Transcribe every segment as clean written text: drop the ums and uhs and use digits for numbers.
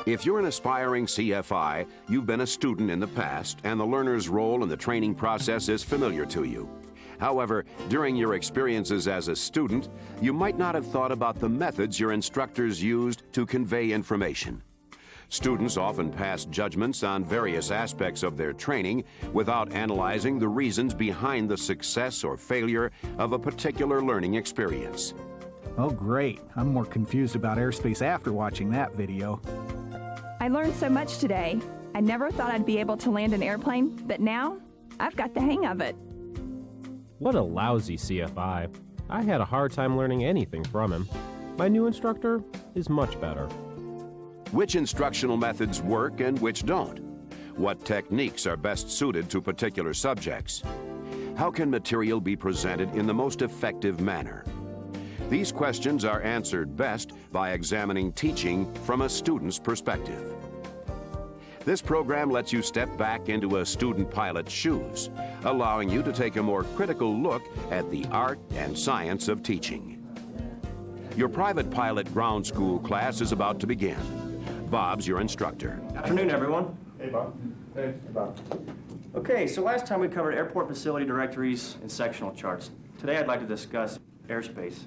If you're an aspiring CFI, you've been a student in the past, and the learner's role in the training process is familiar to you. However, during your experiences as a student, you might not have thought about the methods your instructors used to convey information. Students often pass judgments on various aspects of their training without analyzing the reasons behind the success or failure of a particular learning experience. Oh, great. I'm more confused about airspace after watching that video. I learned so much today. I never thought I'd be able to land an airplane, but now I've got the hang of it. What a lousy CFI. I had a hard time learning anything from him. My new instructor is much better. Which instructional methods work and which don't? What techniques are best suited to particular subjects? How can material be presented in the most effective manner? These questions are answered best by examining teaching from a student's perspective. This program lets you step back into a student pilot's shoes, allowing you to take a more critical look at the art and science of teaching. Your private pilot ground school class is about to begin. Bob's your instructor. Afternoon, everyone. Hey, Bob. Hey, Bob. Okay, so last time we covered airport facility directories and sectional charts. Today I'd like to discuss airspace.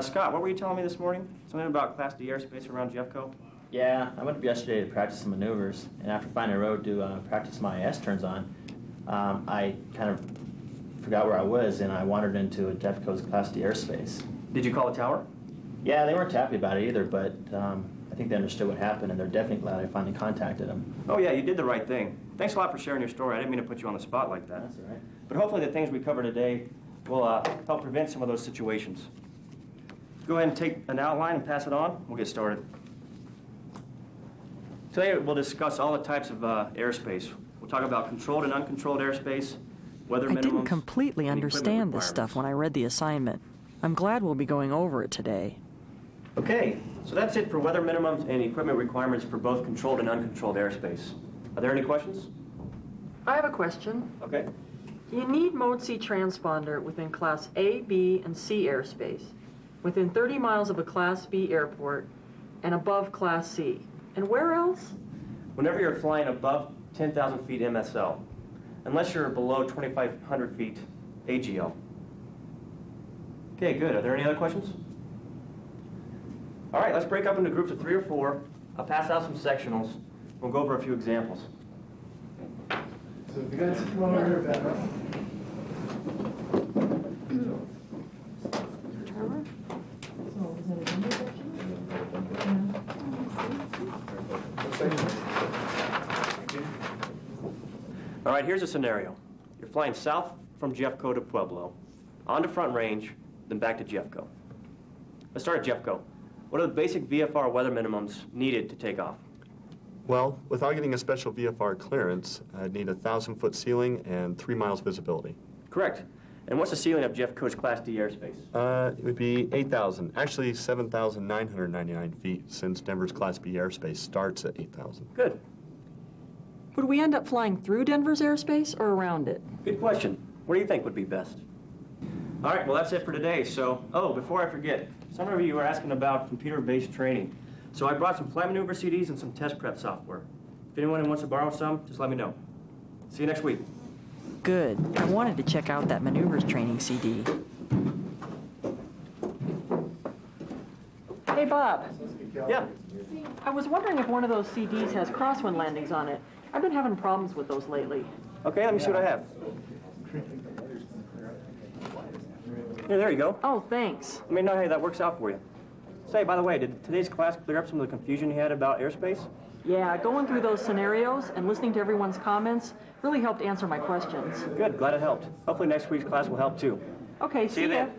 Scott, what were you telling me this morning? Something about Class D airspace around Jeffco? Yeah, I went up yesterday to practice some maneuvers, and after finding a road to practice my S-turns on, I kind of forgot where I was, and I wandered into a Jeffco's Class D airspace. Did you call the tower? Yeah, they weren't happy about it either, but I think they understood what happened, and they're definitely glad I finally contacted them. Oh yeah, you did the right thing. Thanks a lot for sharing your story. I didn't mean to put you on the spot like that. That's all right. But hopefully the things we cover today will help prevent some of those situations. Go ahead and take an outline and pass it on. We'll get started. Today we'll discuss all the types of airspace. We'll talk about controlled and uncontrolled airspace, weather minimums. I didn't completely and understand equipment this stuff requirements. when I read the assignment. I'm glad we'll be going over it today. Okay, so that's it for weather minimums and equipment requirements for both controlled and uncontrolled airspace. Are there any questions? I have a question. Okay. You need Mode C transponder within Class A, B, and C airspace, within 30 miles of a Class B airport, and above Class C. And where else? Whenever you're flying above 10,000 feet MSL, unless you're below 2,500 feet AGL. Okay, good. Are there any other questions? All right, let's break up into groups of 3 or 4. I'll pass out some sectionals. We'll go over a few examples. So if you guys come on over here, Ben. All right, here's a scenario. You're flying south from Jeffco to Pueblo, on to Front Range, then back to Jeffco. Let's start at Jeffco. What are the basic VFR weather minimums needed to take off? Well, without getting a special VFR clearance, I'd need a 1,000-foot ceiling and 3 miles visibility. Correct. And what's the ceiling of Jeffco's Class D airspace? It would be 8,000, actually 7,999 feet, since Denver's Class B airspace starts at 8,000. Good. Would we end up flying through Denver's airspace or around it? Good question. What do you think would be best? All right, well, that's it for today. So, before I forget, some of you are asking about computer-based training. So I brought some flight maneuver CDs and some test prep software. If anyone wants to borrow some, just let me know. See you next week. Good. I wanted to check out that maneuvers training CD. Hey, Bob. Yeah. I was wondering if one of those CDs has crosswind landings on it. I've been having problems with those lately. Okay, let me see what I have. Here, there you go. Oh, thanks. Let me know how that works out for you. Say, by the way, did today's class clear up some of the confusion you had about airspace? Yeah, going through those scenarios and listening to everyone's comments really helped answer my questions. Good, glad it helped. Hopefully next week's class will help too. Okay, See you ya. then.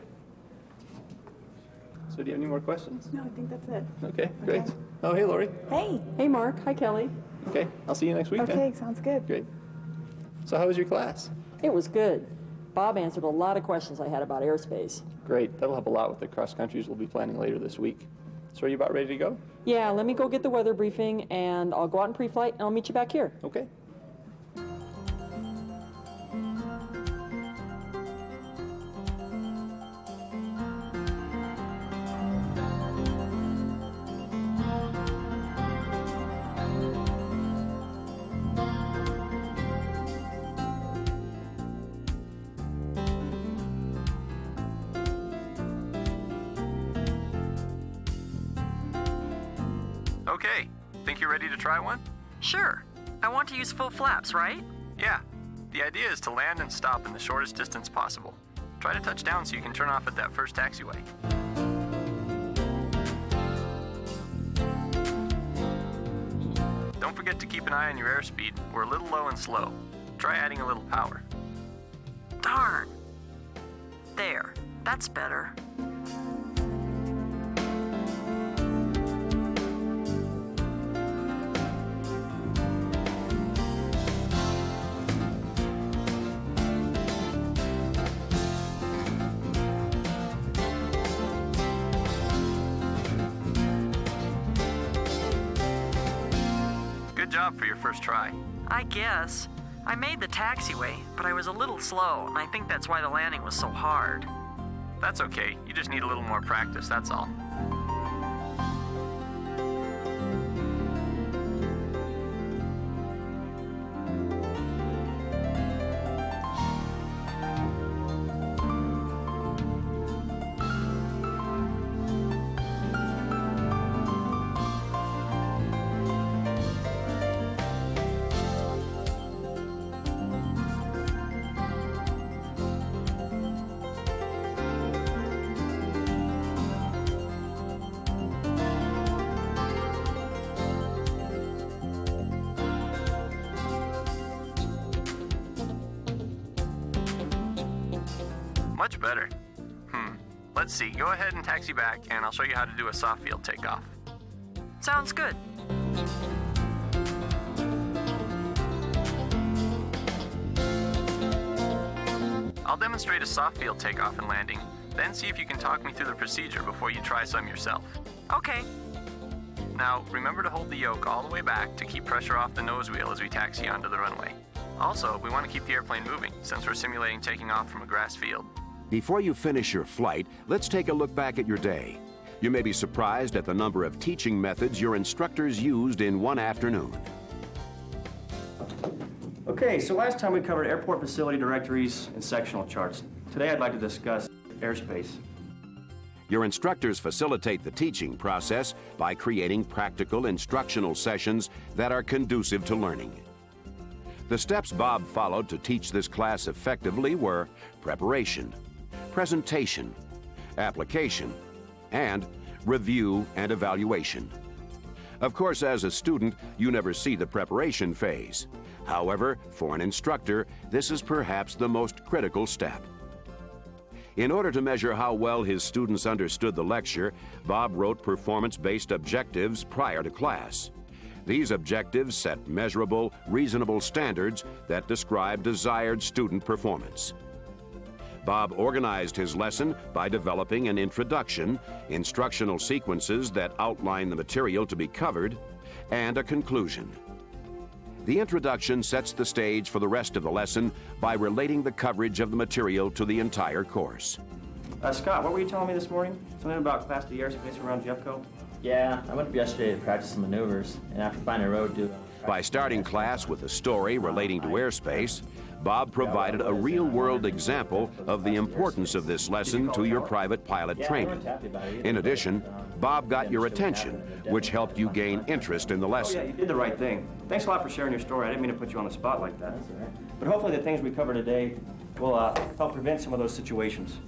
So do you have any more questions? No, I think that's it. Okay, great. Oh, hey, Lori. Hey. Hey, Mark. Hi, Kelly. Okay, I'll see you next week then. Okay, sounds good. Great. So how was your class? It was good. Bob answered a lot of questions I had about airspace. Great. That'll help a lot with the cross countries we'll be planning later this week. So are you about ready to go? Yeah, let me go get the weather briefing, and I'll go out in pre-flight, and I'll meet you back here. Okay. Think you're ready to try one? Sure. I want to use full flaps, right? Yeah. The idea is to land and stop in the shortest distance possible. Try to touch down so you can turn off at that first taxiway. Don't forget to keep an eye on your airspeed. We're a little low and slow. Try adding a little power. Darn. There. That's better. Good job for your first try. I guess. I made the taxiway, but I was a little slow, and I think that's why the landing was so hard. That's okay. You just need a little more practice, that's all. Much better. Let's see. Go ahead and taxi back, and I'll show you how to do a soft field takeoff. Sounds good. I'll demonstrate a soft field takeoff and landing, then see if you can talk me through the procedure before you try some yourself. Okay. Now, remember to hold the yoke all the way back to keep pressure off the nose wheel as we taxi onto the runway. Also, we want to keep the airplane moving, since we're simulating taking off from a grass field. Before you finish your flight, let's take a look back at your day. You may be surprised at the number of teaching methods your instructors used in one afternoon. Okay, so last time we covered airport facility directories and sectional charts. Today I'd like to discuss airspace. Your instructors facilitate the teaching process by creating practical instructional sessions that are conducive to learning. The steps Bob followed to teach this class effectively were preparation, presentation, application, and review and evaluation. Of course, as a student, you never see the preparation phase. However, for an instructor, this is perhaps the most critical step. In order to measure how well his students understood the lecture, Bob wrote performance-based objectives prior to class. These objectives set measurable, reasonable standards that describe desired student performance. Bob organized his lesson by developing an introduction, instructional sequences that outline the material to be covered, and a conclusion. The introduction sets the stage for the rest of the lesson by relating the coverage of the material to the entire course. Scott, what were you telling me this morning? Something about Class D airspace around Jeffco? Yeah, I went up yesterday to practice some maneuvers, and after finding a road to... By starting class with a story relating to airspace, Bob provided a real-world example of the importance of this lesson to your private pilot training. In addition, Bob got your attention, which helped you gain interest in the lesson. Oh, yeah, you did the right thing. Thanks a lot for sharing your story. I didn't mean to put you on the spot like that. But hopefully the things we cover today will help prevent some of those situations.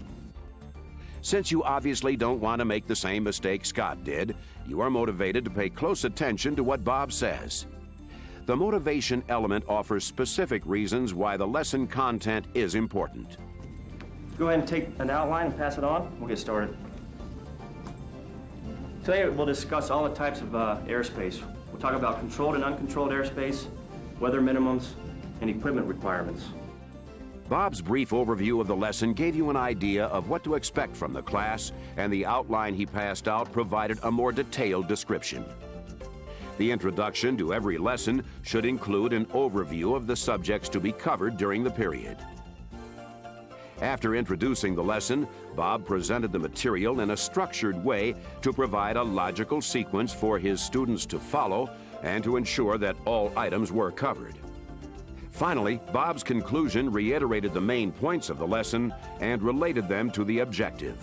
Since you obviously don't want to make the same mistake Scott did, you are motivated to pay close attention to what Bob says. The motivation element offers specific reasons why the lesson content is important. Go ahead and take an outline and pass it on. We'll get started. Today we'll discuss all the types of airspace. We'll talk about controlled and uncontrolled airspace, weather minimums, and equipment requirements. Bob's brief overview of the lesson gave you an idea of what to expect from the class, and the outline he passed out provided a more detailed description. The introduction to every lesson should include an overview of the subjects to be covered during the period. After introducing the lesson, Bob presented the material in a structured way to provide a logical sequence for his students to follow and to ensure that all items were covered. Finally, Bob's conclusion reiterated the main points of the lesson and related them to the objective.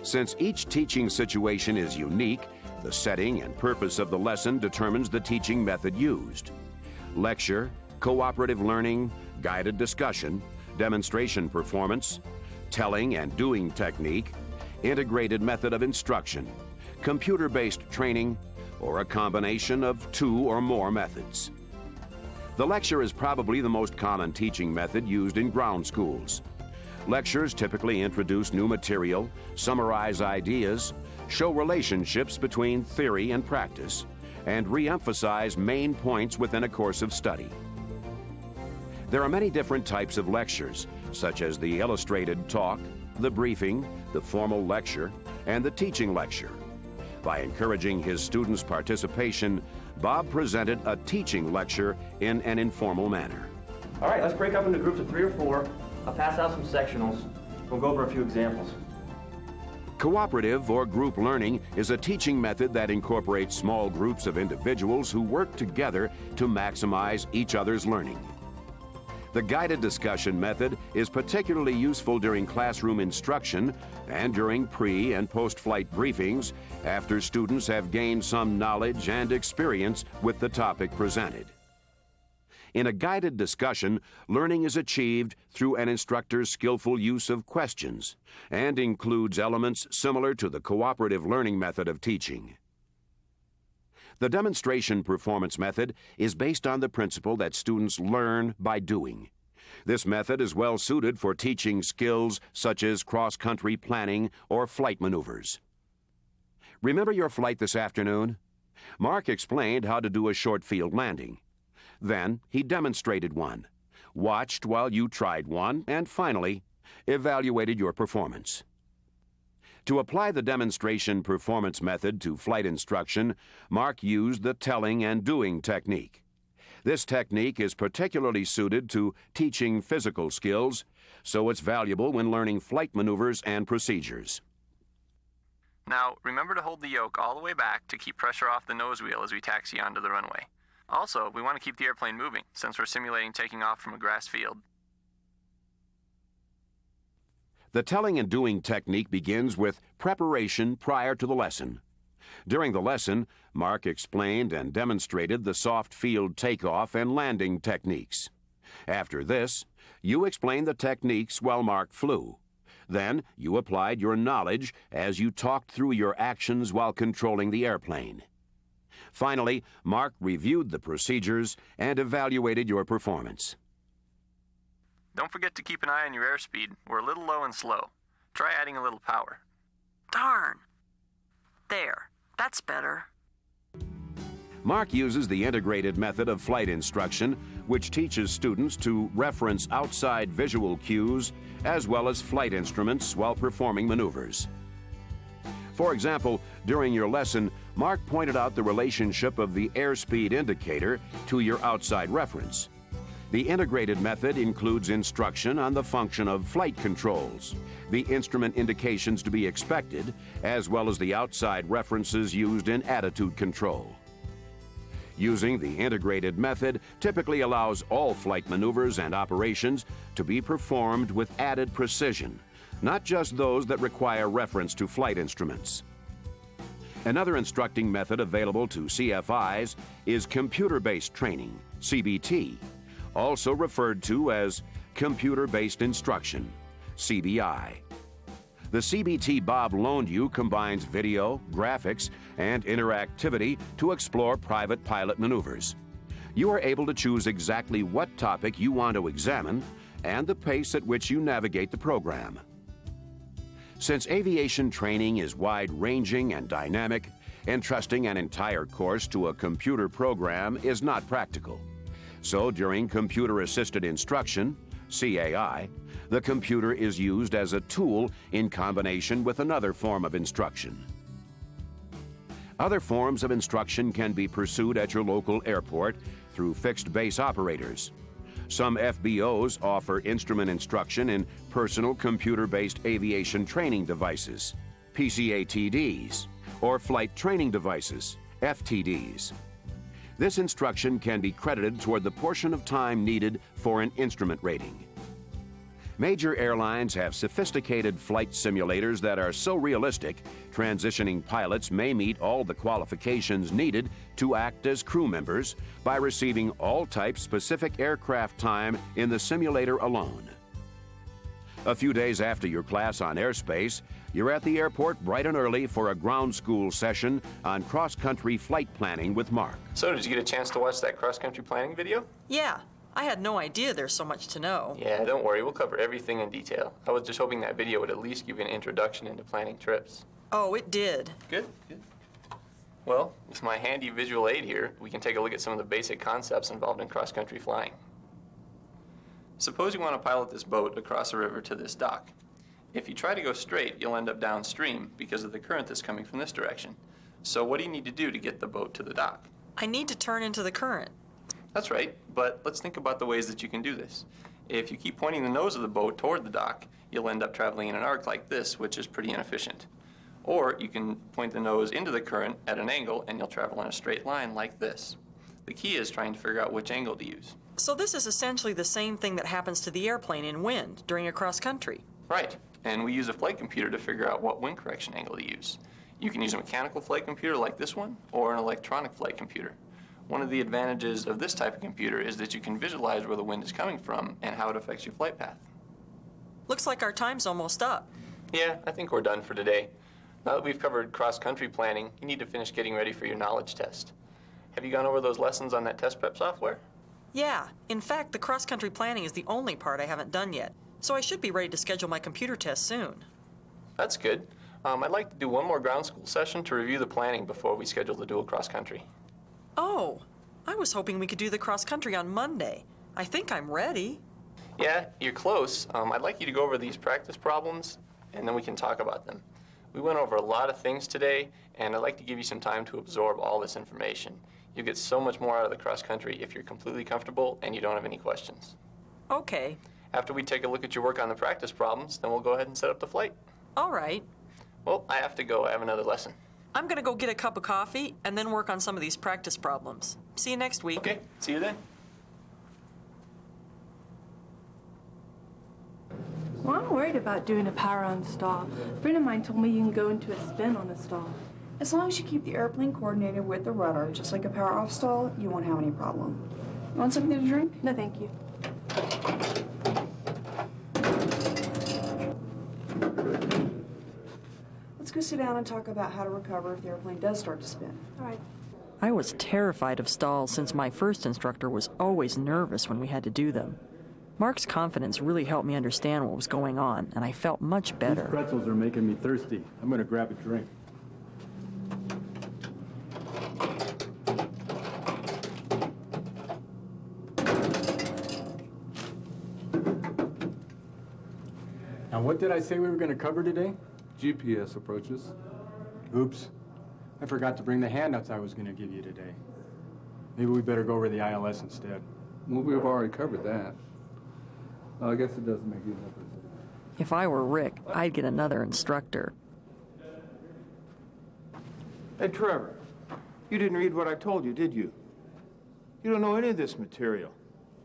Since each teaching situation is unique, The setting and purpose of the lesson determines the teaching method used. Lecture, cooperative learning, guided discussion, demonstration performance, telling and doing technique, integrated method of instruction, computer-based training, or a combination of two or more methods. The lecture is probably the most common teaching method used in ground schools. Lectures typically introduce new material, summarize ideas, show relationships between theory and practice, and re-emphasize main points within a course of study. There are many different types of lectures, such as the illustrated talk, the briefing, the formal lecture, and the teaching lecture. By encouraging his students' participation, Bob presented a teaching lecture in an informal manner. All right, let's break up into groups of 3 or 4. I'll pass out some sectionals. We'll go over a few examples. Cooperative or group learning is a teaching method that incorporates small groups of individuals who work together to maximize each other's learning. The guided discussion method is particularly useful during classroom instruction and during pre- and post-flight briefings after students have gained some knowledge and experience with the topic presented. In a guided discussion, learning is achieved through an instructor's skillful use of questions and includes elements similar to the cooperative learning method of teaching. The demonstration performance method is based on the principle that students learn by doing. This method is well suited for teaching skills such as cross-country planning or flight maneuvers. Remember your flight this afternoon? Mark explained how to do a short field landing. Then he demonstrated one, watched while you tried one, and finally evaluated your performance. To apply the demonstration performance method to flight instruction, Mark used the telling and doing technique. This technique is particularly suited to teaching physical skills, so it's valuable when learning flight maneuvers and procedures. Now, remember to hold the yoke all the way back to keep pressure off the nose wheel as we taxi onto the runway. Also, we want to keep the airplane moving, since we're simulating taking off from a grass field. The telling and doing technique begins with preparation prior to the lesson. During the lesson, Mark explained and demonstrated the soft field takeoff and landing techniques. After this, you explained the techniques while Mark flew. Then, you applied your knowledge as you talked through your actions while controlling the airplane. Finally, Mark reviewed the procedures and evaluated your performance. Don't forget to keep an eye on your airspeed. We're a little low and slow. Try adding a little power. Darn. There. That's better. Mark uses the integrated method of flight instruction, which teaches students to reference outside visual cues as well as flight instruments while performing maneuvers. For example, during your lesson, Mark pointed out the relationship of the airspeed indicator to your outside reference. The integrated method includes instruction on the function of flight controls, the instrument indications to be expected, as well as the outside references used in attitude control. Using the integrated method typically allows all flight maneuvers and operations to be performed with added precision, not just those that require reference to flight instruments. Another instructing method available to CFIs is computer-based training, CBT, also referred to as computer-based instruction, CBI. The CBT Bob loaned you combines video, graphics, and interactivity to explore private pilot maneuvers. You are able to choose exactly what topic you want to examine and the pace at which you navigate the program. Since aviation training is wide-ranging and dynamic, entrusting an entire course to a computer program is not practical. So during computer-assisted instruction, CAI, the computer is used as a tool in combination with another form of instruction. Other forms of instruction can be pursued at your local airport through fixed base operators. Some FBOs offer instrument instruction in personal computer-based aviation training devices, PCATDs, or flight training devices, FTDs. This instruction can be credited toward the portion of time needed for an instrument rating. Major airlines have sophisticated flight simulators that are so realistic, transitioning pilots may meet all the qualifications needed to act as crew members by receiving all type specific aircraft time in the simulator alone. A few days after your class on airspace, you're at the airport bright and early for a ground school session on cross-country flight planning with Mark. So, did you get a chance to watch that cross-country planning video? Yeah, I had no idea there's so much to know. Yeah, don't worry, we'll cover everything in detail. I was just hoping that video would at least give you an introduction into planning trips. Oh, it did. Good. Well, with my handy visual aid here, we can take a look at some of the basic concepts involved in cross-country flying. Suppose you want to pilot this boat across a river to this dock. If you try to go straight, you'll end up downstream because of the current that's coming from this direction. So what do you need to do to get the boat to the dock? I need to turn into the current. That's right, but let's think about the ways that you can do this. If you keep pointing the nose of the boat toward the dock, you'll end up traveling in an arc like this, which is pretty inefficient. Or you can point the nose into the current at an angle and you'll travel in a straight line like this. The key is trying to figure out which angle to use. So this is essentially the same thing that happens to the airplane in wind during a cross-country. Right, and we use a flight computer to figure out what wind correction angle to use. You can use a mechanical flight computer like this one or an electronic flight computer. One of the advantages of this type of computer is that you can visualize where the wind is coming from and how it affects your flight path. Looks like our time's almost up. Yeah, I think we're done for today. Now that we've covered cross-country planning, you need to finish getting ready for your knowledge test. Have you gone over those lessons on that test prep software? Yeah, in fact, the cross-country planning is the only part I haven't done yet, so I should be ready to schedule my computer test soon. That's good. I'd like to do one more ground school session to review the planning before we schedule the dual cross-country. Oh, I was hoping we could do the cross-country on Monday. I think I'm ready. Yeah, you're close. I'd like you to go over these practice problems, and then we can talk about them. We went over a lot of things today, and I'd like to give you some time to absorb all this information. You'll get so much more out of the cross-country if you're completely comfortable and you don't have any questions. Okay. After we take a look at your work on the practice problems, then we'll go ahead and set up the flight. All right. Well, I have to go. I have another lesson. I'm going to go get a cup of coffee and then work on some of these practice problems. See you next week. Okay, see you then. Well, I'm worried about doing a power-on stall. A friend of mine told me you can go into a spin on a stall. As long as you keep the airplane coordinated with the rudder, just like a power-off stall, you won't have any problem. You want something to drink? No, thank you. Let's go sit down and talk about how to recover if the airplane does start to spin. All right. I was terrified of stalls since my first instructor was always nervous when we had to do them. Mark's confidence really helped me understand what was going on, and I felt much better. These pretzels are making me thirsty. I'm going to grab a drink. Now, what did I say we were going to cover today? GPS approaches. Oops. I forgot to bring the handouts I was going to give you today. Maybe we better go over the ILS instead. Well, we've already covered that. I guess it doesn't make any difference. If I were Rick, I'd get another instructor. Hey, Trevor, you didn't read what I told you, did you? You don't know any of this material.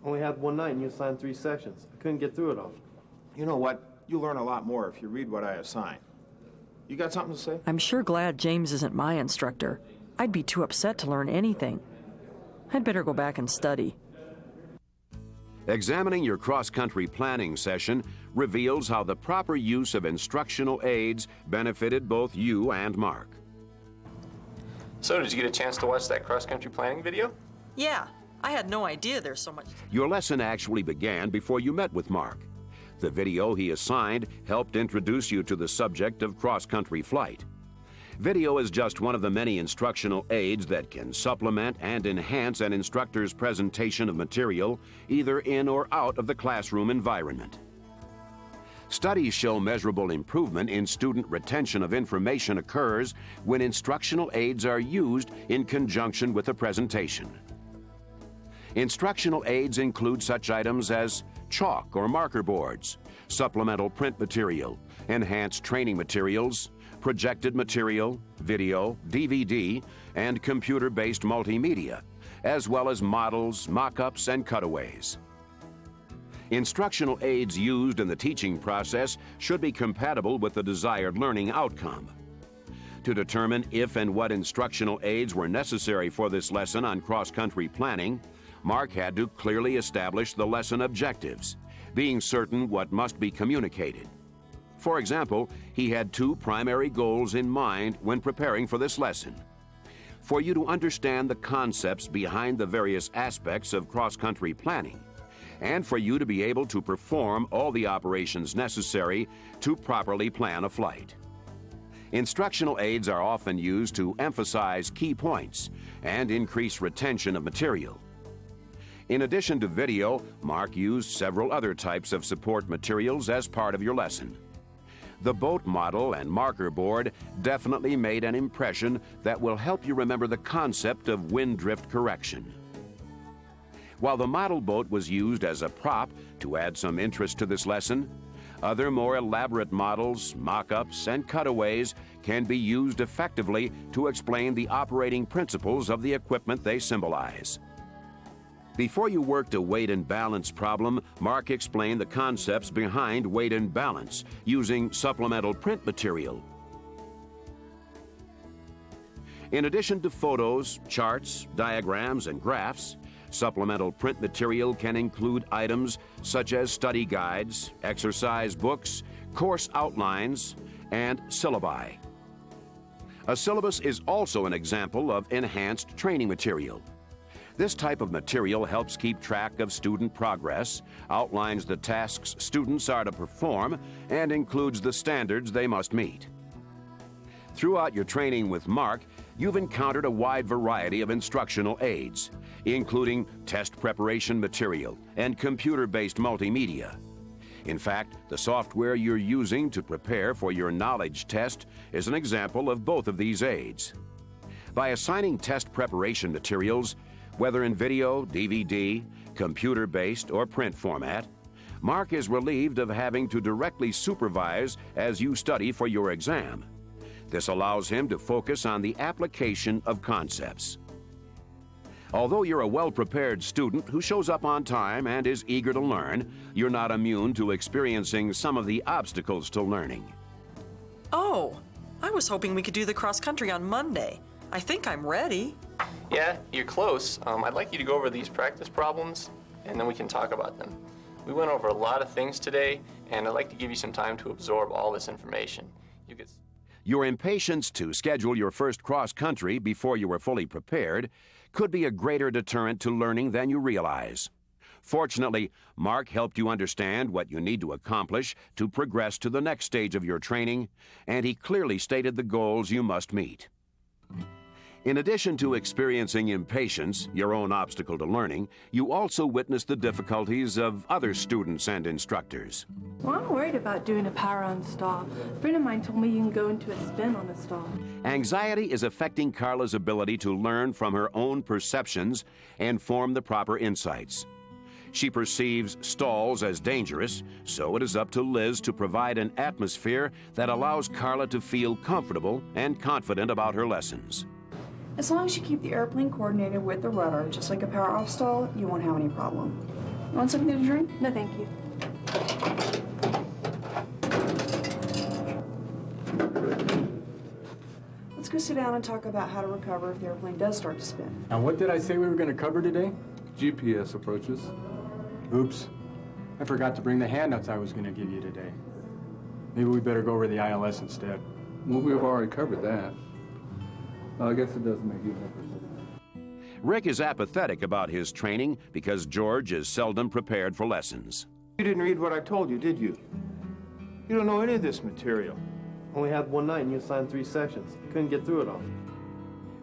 Only had one night and you assigned 3 sections. I couldn't get through it all. You know what? You'll learn a lot more if you read what I assign. You got something to say? I'm sure glad James isn't my instructor. I'd be too upset to learn anything. I'd better go back and study. Examining your cross-country planning session reveals how the proper use of instructional aids benefited both you and Mark. So, did you get a chance to watch that cross-country planning video? Yeah, I had no idea there's so much. Your lesson actually began before you met with Mark. The video he assigned helped introduce you to the subject of cross-country flight. Video is just one of the many instructional aids that can supplement and enhance an instructor's presentation of material, either in or out of the classroom environment. Studies show measurable improvement in student retention of information occurs when instructional aids are used in conjunction with a presentation. Instructional aids include such items as chalk or marker boards, supplemental print material, enhanced training materials, projected material, video, DVD, and computer-based multimedia, as well as models, mock-ups, and cutaways. Instructional aids used in the teaching process should be compatible with the desired learning outcome. To determine if and what instructional aids were necessary for this lesson on cross-country planning, Mark had to clearly establish the lesson objectives, being certain what must be communicated. For example, he had two primary goals in mind when preparing for this lesson. For you to understand the concepts behind the various aspects of cross-country planning, and for you to be able to perform all the operations necessary to properly plan a flight. Instructional aids are often used to emphasize key points and increase retention of material. In addition to video, Mark used several other types of support materials as part of your lesson. The boat model and marker board definitely made an impression that will help you remember the concept of wind drift correction. While the model boat was used as a prop to add some interest to this lesson, other more elaborate models, mock-ups, and cutaways can be used effectively to explain the operating principles of the equipment they symbolize. Before you worked a weight and balance problem, Mark explained the concepts behind weight and balance using supplemental print material. In addition to photos, charts, diagrams, and graphs, supplemental print material can include items such as study guides, exercise books, course outlines, and syllabi. A syllabus is also an example of enhanced training material. This type of material helps keep track of student progress, outlines the tasks students are to perform, and includes the standards they must meet. Throughout your training with Mark, you've encountered a wide variety of instructional aids, including test preparation material and computer-based multimedia. In fact, the software you're using to prepare for your knowledge test is an example of both of these aids. By assigning test preparation materials, whether in video, DVD, computer-based, or print format, Mark is relieved of having to directly supervise as you study for your exam. This allows him to focus on the application of concepts. Although you're a well-prepared student who shows up on time and is eager to learn, you're not immune to experiencing some of the obstacles to learning. Oh, I was hoping we could do the cross-country on Monday. I think I'm ready. Yeah, you're close. I'd like you to go over these practice problems, and then we can talk about them. We went over a lot of things today, and I'd like to give you some time to absorb all this information. Your impatience to schedule your first cross-country before you were fully prepared could be a greater deterrent to learning than you realize. Fortunately, Mark helped you understand what you need to accomplish to progress to the next stage of your training, and he clearly stated the goals you must meet. In addition to experiencing impatience, your own obstacle to learning, you also witnessed the difficulties of other students and instructors. Well, I'm worried about doing a power-on stall. A friend of mine told me you can go into a spin on a stall. Anxiety is affecting Carla's ability to learn from her own perceptions and form the proper insights. She perceives stalls as dangerous, so it is up to Liz to provide an atmosphere that allows Carla to feel comfortable and confident about her lessons. As long as you keep the airplane coordinated with the rudder, just like a power-off stall, you won't have any problem. You want something to drink? No, thank you. Let's go sit down and talk about how to recover if the airplane does start to spin. Now, what did I say we were going to cover today? GPS approaches. Oops. I forgot to bring the handouts I was going to give you today. Maybe we better go over the ILS instead. Well, we've already covered that. I guess it doesn't make you difference. Rick is apathetic about his training because George is seldom prepared for lessons. You didn't read what I told you, did you? You don't know any of this material. Only had one night and you assigned 3 sections. Couldn't get through it all.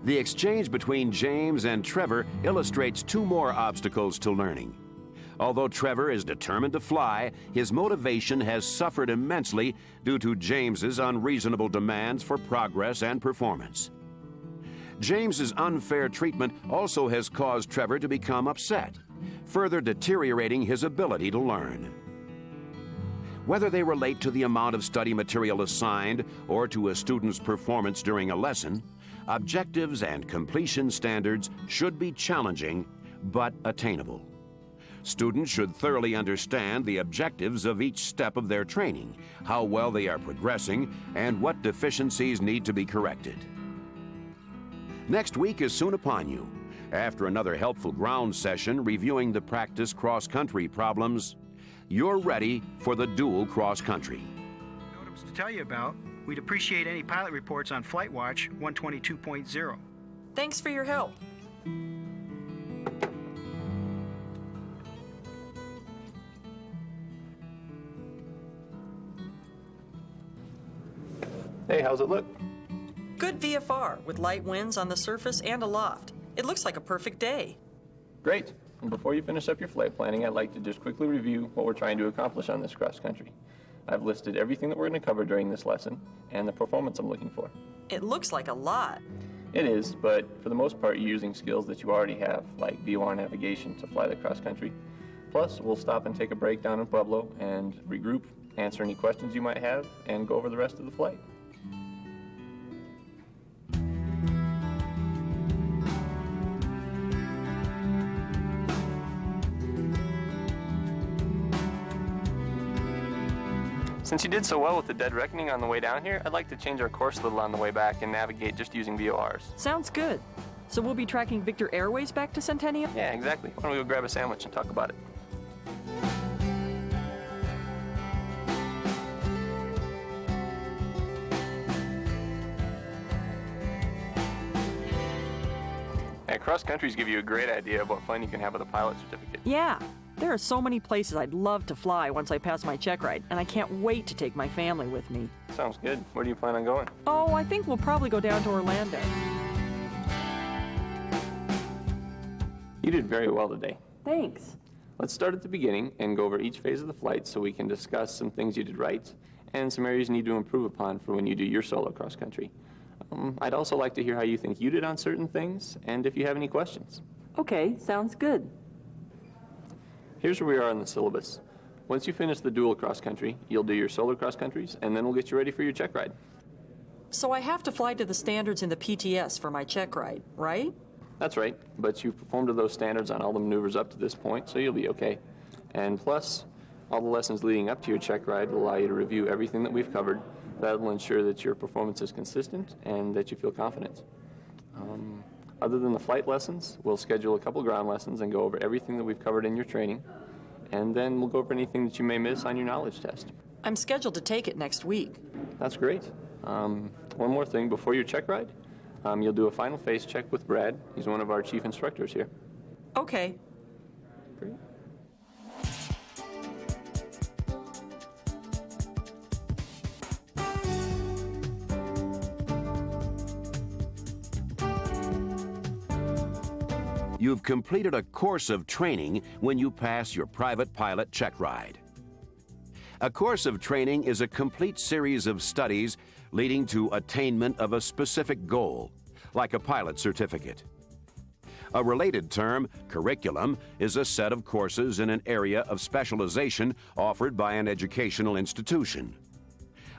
The exchange between James and Trevor illustrates 2 more obstacles to learning. Although Trevor is determined to fly, his motivation has suffered immensely due to James's unreasonable demands for progress and performance. James's unfair treatment also has caused Trevor to become upset, further deteriorating his ability to learn. Whether they relate to the amount of study material assigned or to a student's performance during a lesson, objectives and completion standards should be challenging but attainable. Students should thoroughly understand the objectives of each step of their training, how well they are progressing, and what deficiencies need to be corrected. Next week is soon upon you. After another helpful ground session reviewing the practice cross-country problems, you're ready for the dual cross-country. Items to tell you about. We'd appreciate any pilot reports on Flight Watch 122.0. Thanks for your help. Hey, how's it look? Good VFR with light winds on the surface and aloft. It looks like a perfect day. Great. And before you finish up your flight planning, I'd like to just quickly review what we're trying to accomplish on this cross-country. I've listed everything that we're going to cover during this lesson and the performance I'm looking for. It looks like a lot. It is, but for the most part, you're using skills that you already have, like VOR navigation to fly the cross-country. Plus, we'll stop and take a break down in Pueblo and regroup, answer any questions you might have, and go over the rest of the flight. Since you did so well with the Dead Reckoning on the way down here, I'd like to change our course a little on the way back and navigate just using VORs. Sounds good. So we'll be tracking Victor Airways back to Centennial? Yeah, exactly. Why don't we go grab a sandwich and talk about it? Cross countries give you a great idea of what fun you can have with a pilot certificate. Yeah. There are so many places I'd love to fly once I pass my check ride, and I can't wait to take my family with me. Sounds good. Where do you plan on going? Oh, I think we'll probably go down to Orlando. You did very well today. Thanks. Let's start at the beginning and go over each phase of the flight so we can discuss some things you did right and some areas you need to improve upon for when you do your solo cross country. I'd also like to hear how you think you did on certain things and if you have any questions. Okay, sounds good. Here's where we are on the syllabus. Once you finish the dual cross country, you'll do your solo cross countries and then we'll get you ready for your check ride. So I have to fly to the standards in the PTS for my check ride, right? That's right, but you've performed to those standards on all the maneuvers up to this point, so you'll be okay. And plus, all the lessons leading up to your check ride will allow you to review everything that we've covered. That will ensure that your performance is consistent and that you feel confident. Other than the flight lessons, we'll schedule a couple ground lessons and go over everything that we've covered in your training. And then we'll go over anything that you may miss on your knowledge test. I'm scheduled to take it next week. That's great. One more thing before your check ride. You'll do a final face check with Brad. He's one of our chief instructors here. Okay. Great. You've completed a course of training when you pass your private pilot check ride. A course of training is a complete series of studies leading to attainment of a specific goal, like a pilot certificate. A related term, curriculum, is a set of courses in an area of specialization offered by an educational institution.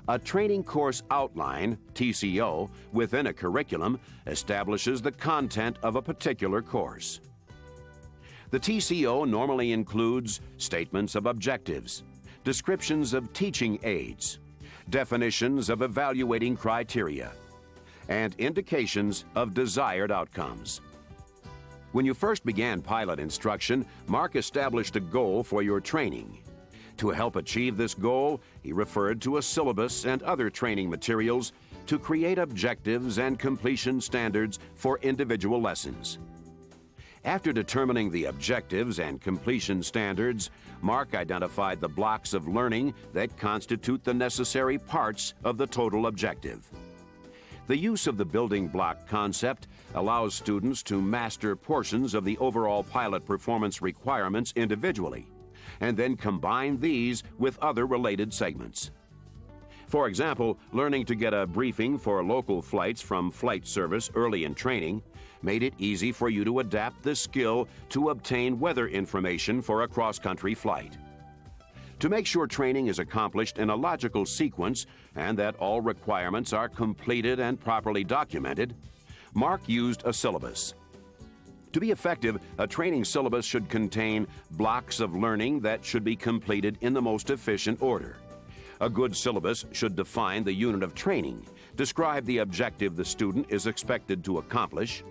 A training course outline, TCO, within a curriculum establishes the content of a particular course. The TCO normally includes statements of objectives, descriptions of teaching aids, definitions of evaluating criteria, and indications of desired outcomes. When you first began pilot instruction, Mark established a goal for your training. To help achieve this goal, he referred to a syllabus and other training materials to create objectives and completion standards for individual lessons. After determining the objectives and completion standards, Mark identified the blocks of learning that constitute the necessary parts of the total objective. The use of the building block concept allows students to master portions of the overall pilot performance requirements individually, and then combine these with other related segments. For example, learning to get a briefing for local flights from flight service early in training made it easy for you to adapt this skill to obtain weather information for a cross-country flight. To make sure training is accomplished in a logical sequence and that all requirements are completed and properly documented, Mark used a syllabus. To be effective, a training syllabus should contain blocks of learning that should be completed in the most efficient order. A good syllabus should define the unit of training, describe the objective the student is expected to accomplish,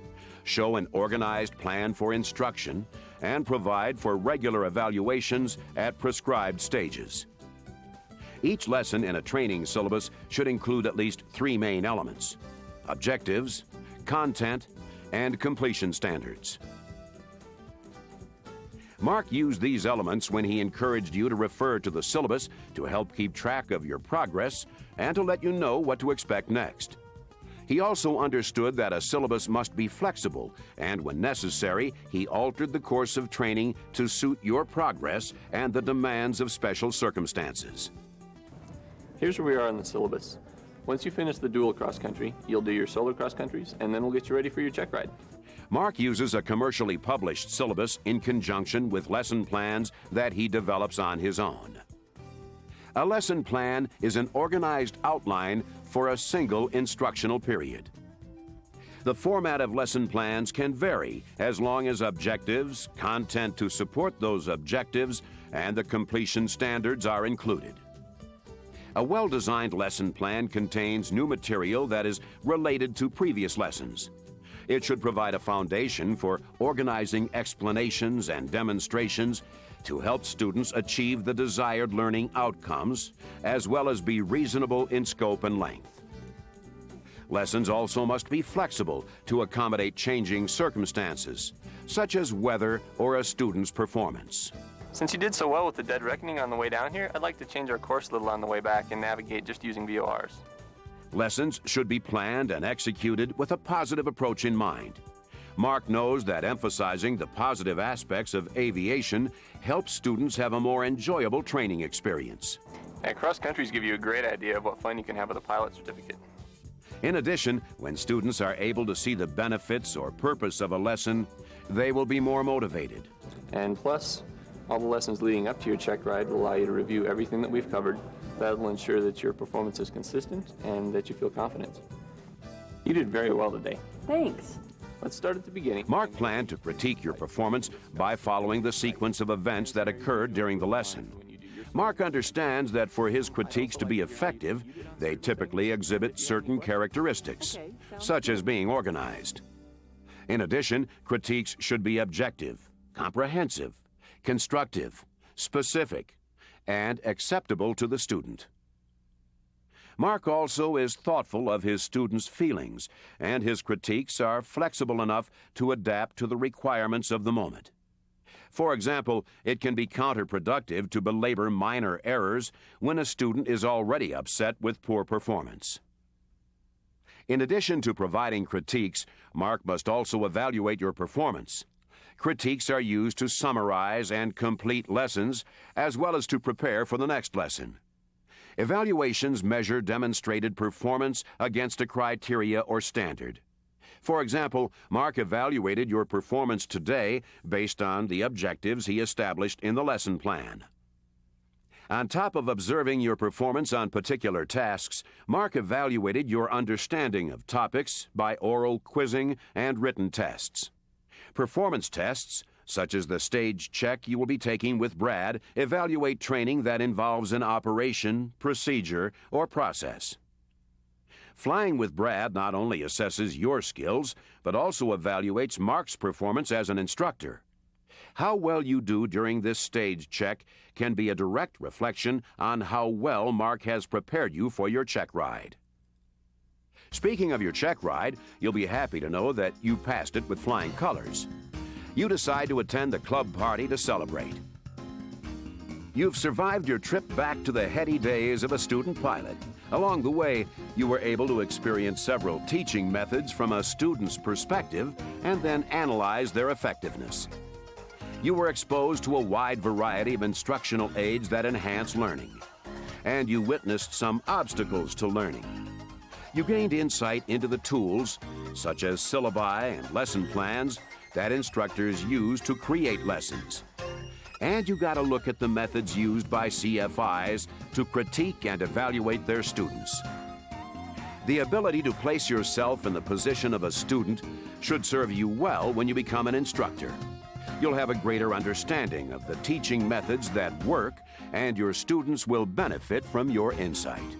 show an organized plan for instruction, and provide for regular evaluations at prescribed stages. Each lesson in a training syllabus should include at least 3 main elements: objectives, content, and completion standards. Mark used these elements when he encouraged you to refer to the syllabus to help keep track of your progress and to let you know what to expect next. He also understood that a syllabus must be flexible, and when necessary, he altered the course of training to suit your progress and the demands of special circumstances. Here's where we are on the syllabus. Once you finish the dual cross country, you'll do your solo cross countries, and then we'll get you ready for your check ride. Mark uses a commercially published syllabus in conjunction with lesson plans that he develops on his own. A lesson plan is an organized outline for a single instructional period. The format of lesson plans can vary as long as objectives, content to support those objectives, and the completion standards are included. A well-designed lesson plan contains new material that is related to previous lessons. It should provide a foundation for organizing explanations and demonstrations to help students achieve the desired learning outcomes, as well as be reasonable in scope and length. Lessons also must be flexible to accommodate changing circumstances, such as weather or a student's performance. Since you did so well with the Dead Reckoning on the way down here, I'd like to change our course a little on the way back and navigate just using VORs. Lessons should be planned and executed with a positive approach in mind. Mark knows that emphasizing the positive aspects of aviation helps students have a more enjoyable training experience. And cross countries give you a great idea of what fun you can have with a pilot certificate. In addition, when students are able to see the benefits or purpose of a lesson, they will be more motivated. And plus, all the lessons leading up to your check ride will allow you to review everything that we've covered. That will ensure that your performance is consistent and that you feel confident. You did very well today. Thanks. Let's start at the beginning. Mark planned to critique your performance by following the sequence of events that occurred during the lesson. Mark understands that for his critiques to be effective, they typically exhibit certain characteristics, such as being organized. In addition, critiques should be objective, comprehensive, constructive, specific, and acceptable to the student. Mark also is thoughtful of his students' feelings, and his critiques are flexible enough to adapt to the requirements of the moment. For example, it can be counterproductive to belabor minor errors when a student is already upset with poor performance. In addition to providing critiques, Mark must also evaluate your performance. Critiques are used to summarize and complete lessons, as well as to prepare for the next lesson. Evaluations measure demonstrated performance against a criteria or standard. For example, Mark evaluated your performance today based on the objectives he established in the lesson plan. On top of observing your performance on particular tasks, Mark evaluated your understanding of topics by oral quizzing and written tests. Performance tests, such as the stage check you will be taking with Brad, evaluate training that involves an operation, procedure, or process. Flying with Brad not only assesses your skills, but also evaluates Mark's performance as an instructor. How well you do during this stage check can be a direct reflection on how well Mark has prepared you for your check ride. Speaking of your check ride, you'll be happy to know that you passed it with flying colors. You decide to attend the club party to celebrate. You've survived your trip back to the heady days of a student pilot. Along the way, you were able to experience several teaching methods from a student's perspective and then analyze their effectiveness. You were exposed to a wide variety of instructional aids that enhance learning, and you witnessed some obstacles to learning. You gained insight into the tools, such as syllabi and lesson plans, that instructors use to create lessons. And you got a look at the methods used by CFIs to critique and evaluate their students. The ability to place yourself in the position of a student should serve you well when you become an instructor. You'll have a greater understanding of the teaching methods that work, and your students will benefit from your insight.